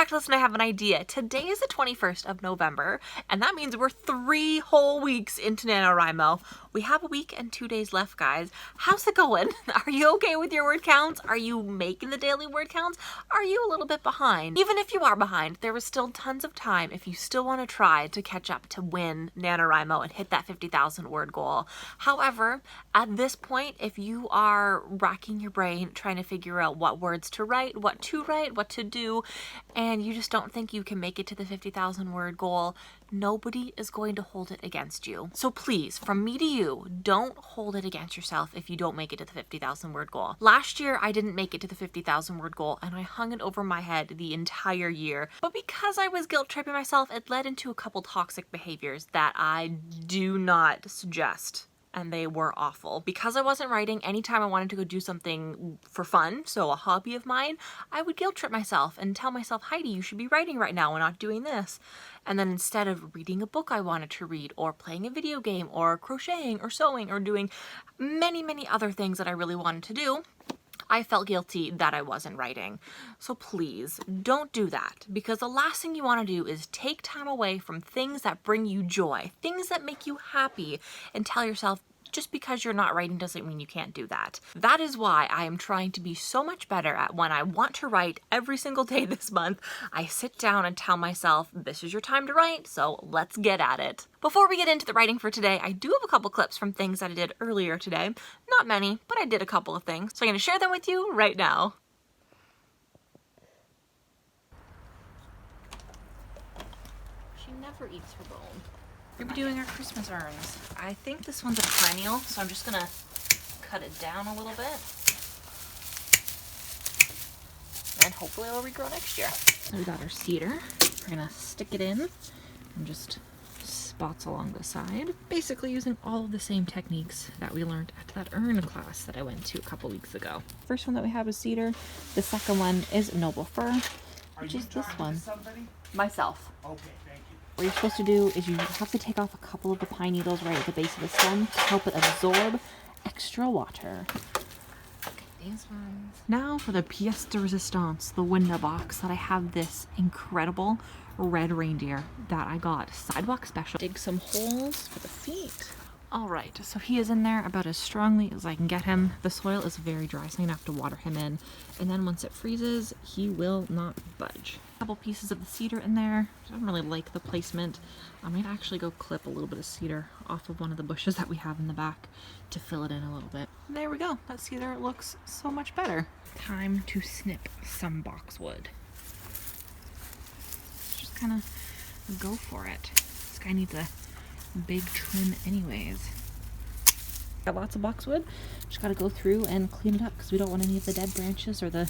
back to Listen, I Have an Idea. Today is the 21st of November, and that means we're 3 whole weeks into NaNoWriMo. We have a week and 2 days left, guys. How's it going? Are you okay with your word counts? Are you making the daily word counts? Are you a little bit behind? Even if you are behind, there is still tons of time if you still want to try to catch up to win NaNoWriMo and hit that 50,000 word goal. However, at this point, if you are racking your brain trying to figure out what words to write, what to do, and you just don't think you can make it to the 50,000 word goal, nobody is going to hold it against you. So please, from me to you, don't hold it against yourself if you don't make it to the 50,000 word goal. Last year, I didn't make it to the 50,000 word goal, and I hung it over my head the entire year. But because I was guilt tripping myself, it led into a couple toxic behaviors that I do not suggest. And they were awful. Because I wasn't writing, anytime I wanted to go do something for fun, so a hobby of mine, I would guilt trip myself and tell myself, Heidi, you should be writing right now and not doing this. And then instead of reading a book I wanted to read, or playing a video game, or crocheting, or sewing, or doing many, many other things that I really wanted to do, I felt guilty that I wasn't writing. So please don't do that, because the last thing you want to do is take time away from things that bring you joy, things that make you happy, and tell yourself, just because you're not writing doesn't mean you can't do that. That is why I am trying to be so much better at when I want to write every single day this month. I sit down and tell myself, this is your time to write, so let's get at it. Before we get into the writing for today, I do have a couple clips from things that I did earlier today. Not many, but I did a couple of things. So I'm going to share them with you right now. She never eats her bone. We're doing our Christmas urns. I think this one's a perennial, so I'm just gonna cut it down a little bit. And hopefully it'll regrow next year. So we got our cedar. We're gonna stick it in and just spots along the side. Basically using all of the same techniques that we learned at that urn class that I went to a couple weeks ago. First one that we have is cedar. The second one is noble fir, which is this one. Myself. Okay, thank you. What you're supposed to do is you have to take off a couple of the pine needles right at the base of the stem to help it absorb extra water. Okay, these ones. Now for the pièce de résistance, the window box, that I have this incredible red reindeer that I got sidewalk special. Dig some holes for the feet. All right, so he is in there about as strongly as I can get him. The soil is very dry, so I'm gonna have to water him in. And then once it freezes, he will not budge. A couple pieces of the cedar in there. I don't really like the placement. I might actually go clip a little bit of cedar off of one of the bushes that we have in the back to fill it in a little bit. There we go. That cedar looks so much better. Time to snip some boxwood. Just kind of go for it. This guy needs a big trim anyways. Got lots of boxwood. Just got to go through and clean it up because we don't want any of the dead branches or the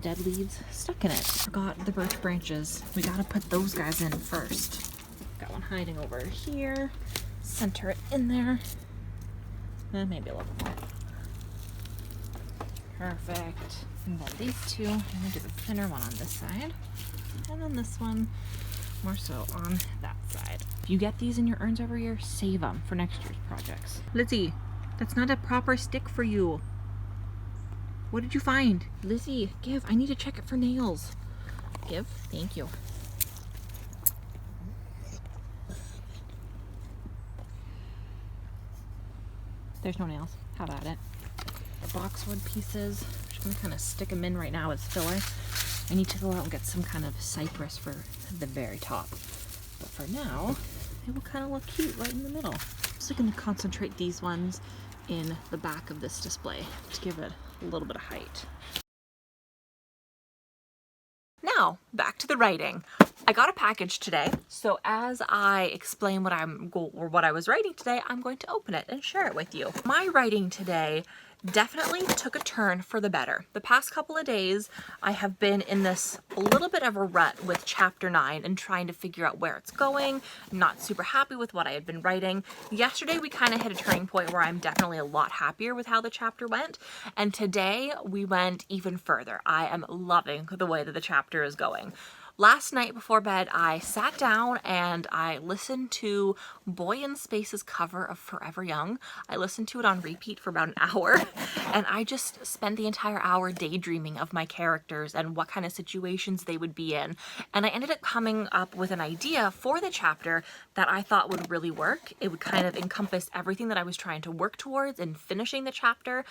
dead leaves stuck in it. Forgot the birch branches. We got to put those guys in first. Got one hiding over here. Center it in there. And maybe a little more. Perfect. And then these two. I'm going to do the thinner one on this side. And then this one more so on that side. If you get these in your urns every year, save them for next year's projects. Lizzie, that's not a proper stick for you. What did you find? Lizzie, give. I need to check it for nails. Give. Thank you. There's no nails. Have at it. Boxwood pieces. I'm just going to kind of stick them in right now as filler. I need to go out and get some kind of cypress for the very top. But for now, it will kind of look cute right in the middle. I'm just going to concentrate these ones in the back of this display to give it a little bit of height. Now, back to the writing. I got a package today, so as I explain what I was writing today, I'm going to open it and share it with you. My writing today definitely took a turn for the better. The past couple of days, I have been in this a little bit of a rut with chapter 9 and trying to figure out where it's going. Not super happy with what I had been writing. Yesterday, we kind of hit a turning point where I'm definitely a lot happier with how the chapter went. And today, we went even further. I am loving the way that the chapter is going. Last night before bed, I sat down and I listened to Boy in Space's cover of Forever Young. I listened to it on repeat for about an hour, and I just spent the entire hour daydreaming of my characters and what kind of situations they would be in. And I ended up coming up with an idea for the chapter that I thought would really work. It would kind of encompass everything that I was trying to work towards in finishing the chapter,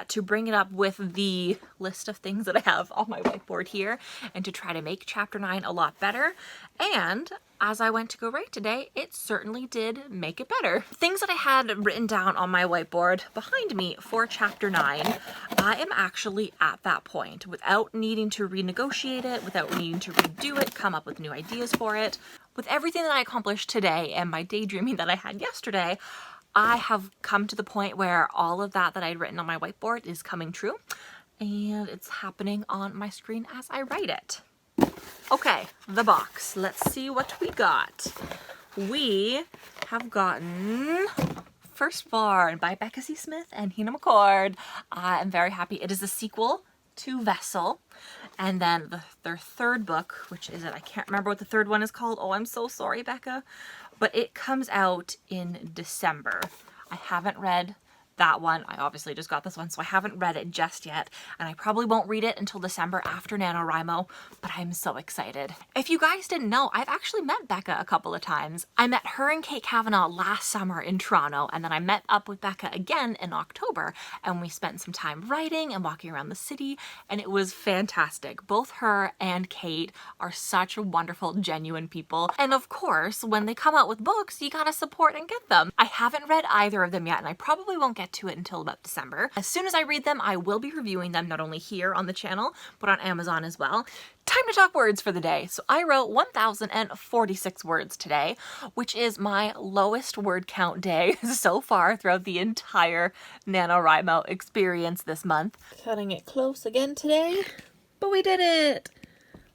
to bring it up with the list of things that I have on my whiteboard here, and to try to make chapter 9 a lot better. And as I went to go write today, it certainly did make it better. Things that I had written down on my whiteboard behind me for chapter 9, I am actually at that point without needing to renegotiate it, without needing to redo it, come up with new ideas for it. With everything that I accomplished today and my daydreaming that I had yesterday, I have come to the point where all of that I'd written on my whiteboard is coming true, and it's happening on my screen as I write it. Okay, the box. Let's see what we got. We have gotten Firstborn by Becca C. Smith and Hina McCord. I am very happy. It is a sequel to Vessel. And then their third book, which is it? I can't remember what the third one is called. Oh, I'm so sorry, Becca. But it comes out in December. I haven't read that one. I obviously just got this one, so I haven't read it just yet, and I probably won't read it until December after NaNoWriMo, but I'm so excited. If you guys didn't know, I've actually met Becca a couple of times. I met her and Kate Kavanaugh last summer in Toronto, and then I met up with Becca again in October, and we spent some time writing and walking around the city, and it was fantastic. Both her and Kate are such wonderful, genuine people, and of course, when they come out with books, you gotta support and get them. I haven't read either of them yet, and I probably won't get to it until about December. As soon as I read them, I will be reviewing them not only here on the channel, but on Amazon as well. Time to talk words for the day. So I wrote 1,046 words today, which is my lowest word count day so far throughout the entire NaNoWriMo experience this month. Cutting it close again today, but we did it!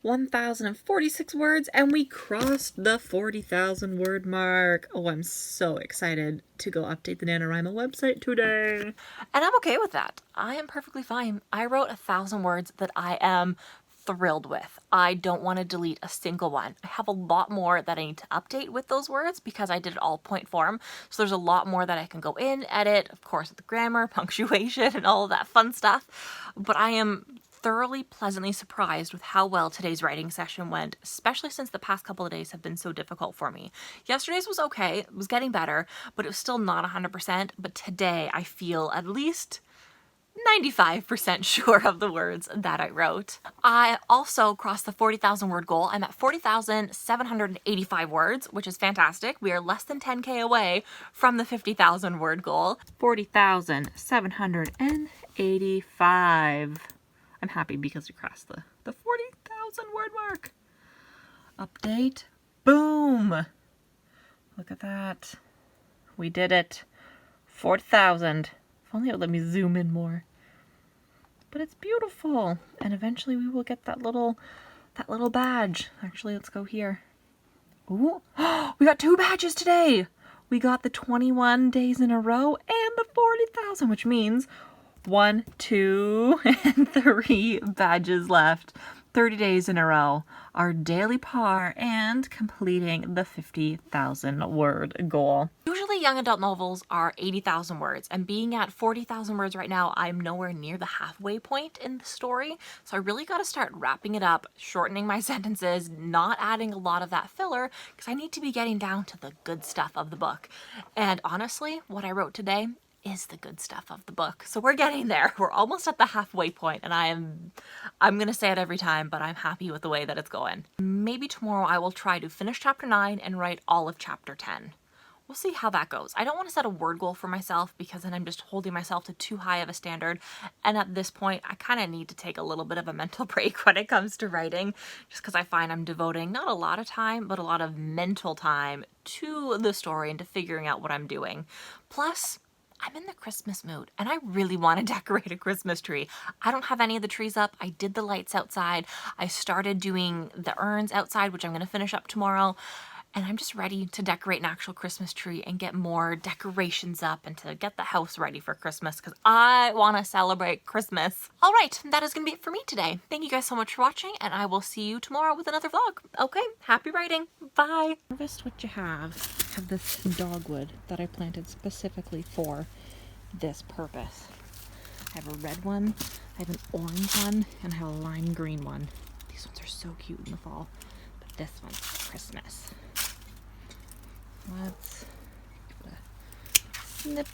1,046 words, and we crossed the 40,000 word mark. Oh, I'm so excited to go update the NaNoWriMo website today. And I'm okay with that. I am perfectly fine. I wrote 1,000 words that I am thrilled with. I don't want to delete a single one. I have a lot more that I need to update with those words because I did it all point form. So there's a lot more that I can go in, edit, of course, with the grammar, punctuation, and all of that fun stuff. But I am thoroughly pleasantly surprised with how well today's writing session went, especially since the past couple of days have been so difficult for me. Yesterday's was okay, it was getting better, but it was still not 100%, but today I feel at least 95% sure of the words that I wrote. I also crossed the 40,000 word goal. I'm at 40,785 words, which is fantastic. We are less than 10K away from the 50,000 word goal. 40,785. I'm happy because we crossed the 40,000 word mark. Update. Boom. Look at that. We did it. 40,000. If only it would let me zoom in more. But it's beautiful. And eventually we will get that little badge. Actually, let's go here. Ooh. We got 2 badges today. We got the 21 days in a row and the 40,000, which means 1, 2, and 3 badges left. 30 days in a row, our daily par, and completing the 50,000 word goal. Usually young adult novels are 80,000 words, and being at 40,000 words right now, I'm nowhere near the halfway point in the story. So I really got to start wrapping it up, shortening my sentences, not adding a lot of that filler, because I need to be getting down to the good stuff of the book. And honestly, what I wrote today is the good stuff of the book. So we're getting there. We're almost at the halfway point, and I'm gonna say it every time, but I'm happy with the way that it's going. Maybe tomorrow I will try to finish chapter 9 and write all of chapter 10. We'll see how that goes. I don't want to set a word goal for myself because then I'm just holding myself to too high of a standard. And at this point, I kind of need to take a little bit of a mental break when it comes to writing, just because I find I'm devoting not a lot of time, but a lot of mental time to the story and to figuring out what I'm doing. Plus, I'm in the Christmas mood and I really want to decorate a Christmas tree. I don't have any of the trees up. I did the lights outside. I started doing the urns outside, which I'm going to finish up tomorrow. And I'm just ready to decorate an actual Christmas tree and get more decorations up and to get the house ready for Christmas because I want to celebrate Christmas. All right, that is going to be it for me today. Thank you guys so much for watching, and I will see you tomorrow with another vlog. Okay, happy writing. Bye. Harvest what you have. I have this dogwood that I planted specifically for this purpose. I have a red one, I have an orange one, and I have a lime green one. These ones are so cute in the fall, but this one's Christmas. Let's snip